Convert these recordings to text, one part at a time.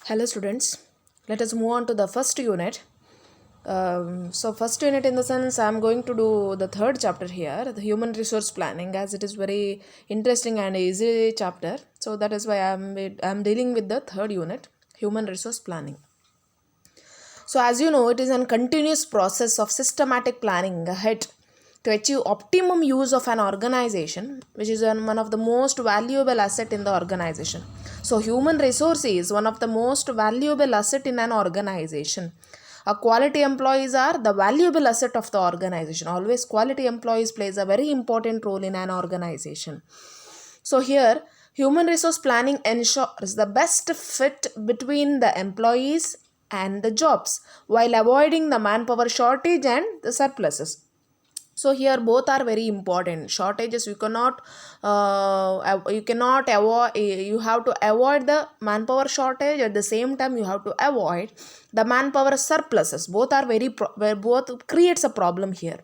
Hello students, let us move on to the first unit. So first unit in the sense I am going to do the third chapter here, the human resource planning, as it is very interesting and easy chapter. So that is why I am dealing with the third unit, human resource planning. So as you know, it is a continuous process of systematic planning ahead to achieve optimum use of an organization, which is one of the most valuable asset in the organization. So human resource is one of the most valuable asset in an organization. A quality employees are the valuable asset of the organization. Always quality employees plays a very important role in an organization. So here, human resource planning ensures the best fit between the employees and the jobs while avoiding the manpower shortage and the surpluses. So here both are very important. Shortages you cannot avoid. You have to avoid the manpower shortage. At the same time, you have to avoid the manpower surpluses. Both are both creates a problem here.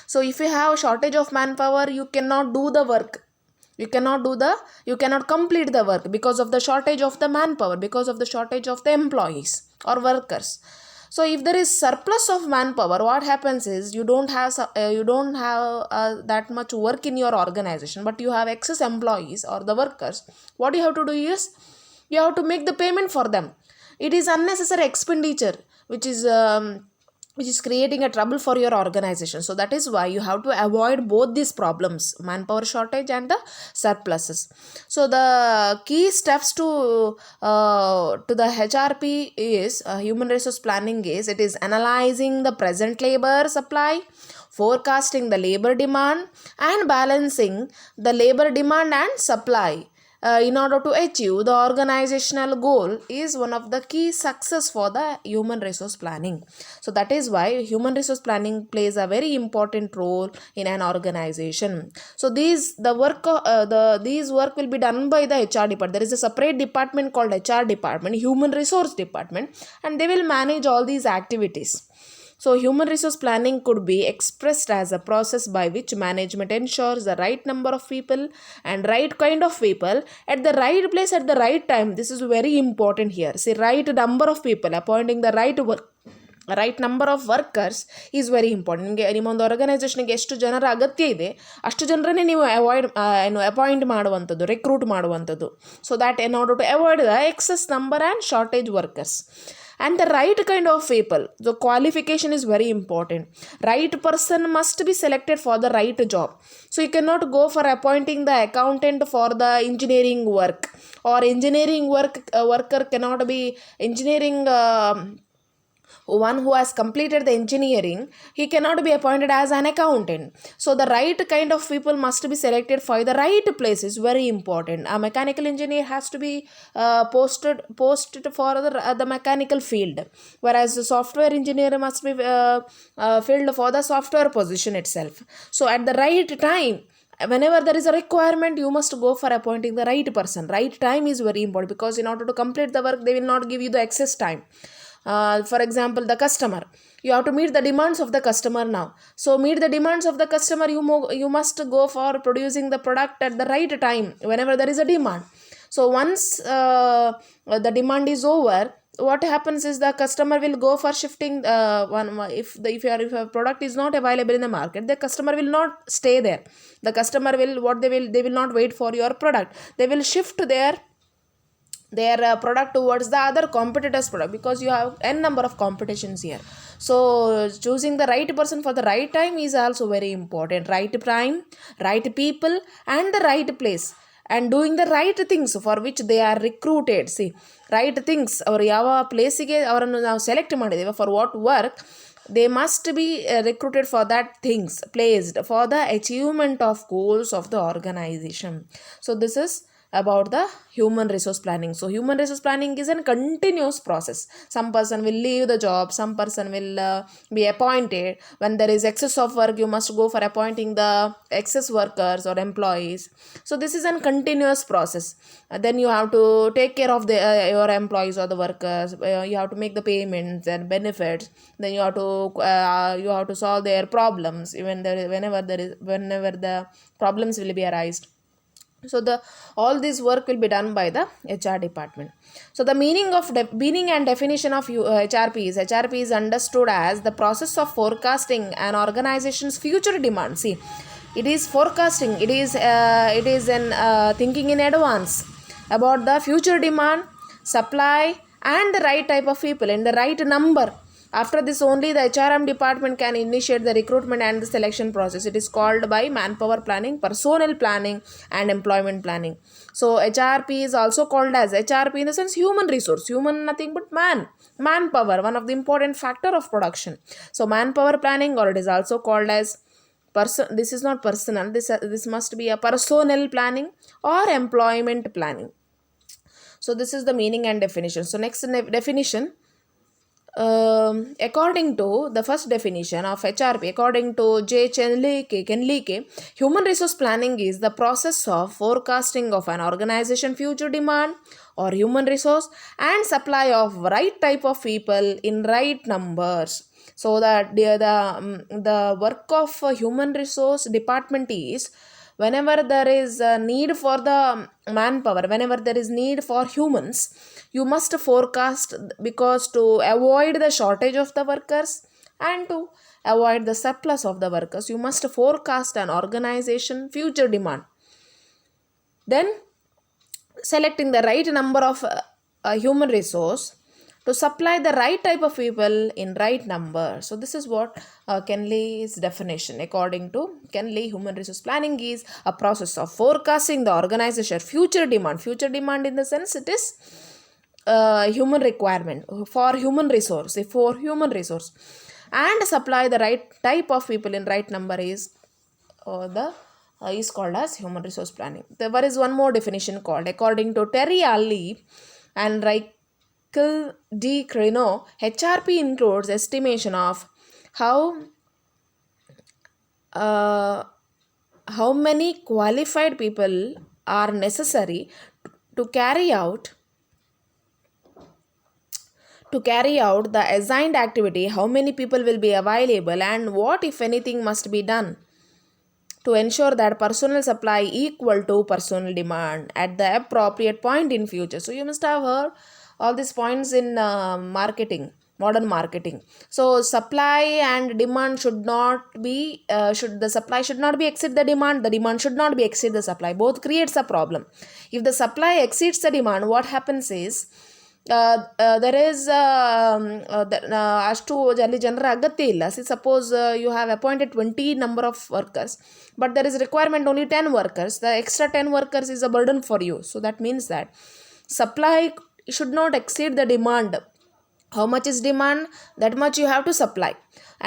So if you have shortage of manpower, you cannot do the work. You cannot complete the work because of the shortage of the manpower, because of the shortage of the employees or workers. So if there is surplus of manpower, what happens is you don't have that much work in your organization, but you have excess employees or the workers. What you have to do is you have to make the payment for them. It is unnecessary expenditure, which is creating a trouble for your organization. So that is why you have to avoid both these problems, manpower shortage and the surpluses. So the key steps to the HRP is human resource planning is it is analyzing the present labor supply, forecasting the labor demand, and balancing the labor demand and supply in order to achieve the organizational goal is one of the key success for the human resource planning. So that is why human resource planning plays a very important role in an organization. So these work will be done by the HR department. There is a separate department called HR department, human resource department, and they will manage all these activities. So, human resource planning could be expressed as a process by which management ensures the right number of people and right kind of people at the right place at the right time. This is very important here. See, right number of people, appointing the right number of workers is very important. ನಿಮಗೆ ನಿಮ್ಮೊಂದು ಆರ್ಗನೈಸೇಷನ್ಗೆ ಎಷ್ಟು ಜನರ ಅಗತ್ಯ ಇದೆ ಅಷ್ಟು ಜನರನ್ನೇ ನೀವು appoint ಮಾಡುವಂಥದ್ದು, recruit ಮಾಡುವಂಥದ್ದು. So that in order to avoid the excess number and shortage workers. And the right kind of people, the qualification is very important. Right person must be selected for the right job. So you cannot go for appointing the accountant for the engineering work, or engineering worker cannot be engineering one who has completed the engineering, he cannot be appointed as an accountant. So the right kind of people must be selected for the right place is very important. A mechanical engineer has to be posted for the mechanical field, whereas the software engineer must be filled for the software position itself. So at the right time, whenever there is a requirement, you must go for appointing the right person. Right time is very important, because in order to complete the work, they will not give you the excess time. For example, the customer, you have to meet the demands of the customer now. So meet the demands of the customer, you must go for producing the product at the right time whenever there is a demand. So once the demand is over, what happens is the customer will go for shifting if your product is not available in the market, the customer will not stay there. The customer will they will not wait for your product. They will shift their product towards the other competitors product, because you have n number of competitions here. So choosing the right person for the right time is also very important. Right time, right people, and the right place, and doing the right things for which they are recruited. See, right things, ಅವರು ಯಾವ ಪ್ಲೇಸಿಗೆ ಅವರನ್ನು ನಾವು select ಮಾಡಿದ್ದೇವೆ, for what work, they must be recruited for that things, placed for the achievement of goals of the organization. So this is about the human resource planning. So human resource planning is a continuous process. Some person will leave the job, some person will be appointed. When there is excess of work, you must go for appointing the excess workers or employees. So this is a continuous process. Then you have to take care of your employees or the workers. You have to make the payments and benefits. Then you have to solve their problems whenever the problems will be arised. So the all this work will be done by the HR department. So the meaning and definition of HRP is understood as the process of forecasting an organization's future demand. See, it is forecasting, it is an thinking in advance about the future demand, supply, and the right type of people and the right number. After this, only the HRM department can initiate the recruitment and the selection process. It is called by manpower planning, personnel planning, and employment planning. So HRP is also called as HRP in the sense human resource. Human, nothing but manpower, one of the important factor of production. So manpower planning, or it is also called as this is not personal. This must be a personnel planning or employment planning. So this is the meaning and definition. So next definition, according to the first definition of HRP, according to J. Kenlike, human resource planning is the process of forecasting of an organization future demand or human resource and supply of right type of people in right numbers. So that the work of a human resource department is, whenever there is a need for the manpower, whenever there is need for humans, you must forecast, because to avoid the shortage of the workers and to avoid the surplus of the workers, you must forecast an organization future demand, then selecting the right number of human resource to supply the right type of people in right number. So this is what Kenley's definition. According to Kenley, human resource planning is a process of forecasting the organization future demand. Future demand in the sense it is human requirement for human resource. And supply the right type of people in right number is called as human resource planning. There is one more definition called, according to Terry Ali and Michael D. Crino, HRP includes estimation of uh, how many qualified people are necessary to carry out the assigned activity, how many people will be available, and what, if anything, must be done to ensure that personnel supply equal to personnel demand at the appropriate point in future. So you must have heard all these points in modern marketing. So supply and demand should not be the supply should not be exceed the demand should not be exceed the supply. Both creates a problem. If the supply exceeds the demand, what happens is there is ಅಷ್ಟು ಅಲ್ಲಿ ಜನರ ಅಗತ್ಯ ಇಲ್ಲ. See, suppose you have appointed 20 number of workers, but there is requirement only 10 workers. The extra 10 workers is a burden for you. So that means that supply should not exceed the demand. How much is demand, that much you have to supply,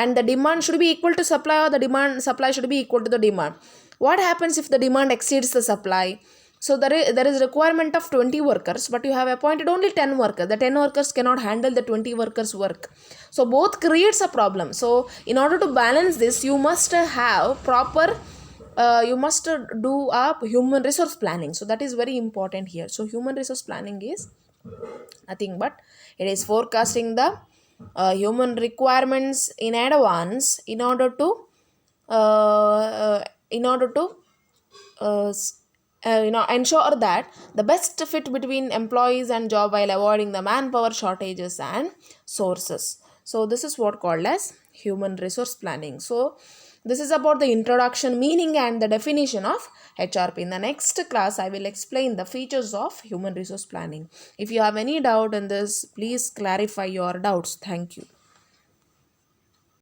and the demand should be equal to supply, or the supply should be equal to the demand. What happens if the demand exceeds the supply? So there is requirement of 20 workers, but you have appointed only 10 workers. The 10 workers cannot handle the 20 workers work. So both creates a problem. So in order to balance this, you must have proper you must do a human resource planning. So that is very important here. So human resource planning is nothing but it is forecasting the human requirements in advance in order to uh, in order to uh, ensure that the best fit between employees and job while avoiding the manpower shortages and sources. So this is what called as human resource planning. So this is about the introduction, meaning, and the definition of HRP. In the next class, I will explain the features of human resource planning. If you have any doubt in this, please clarify your doubts. Thank you.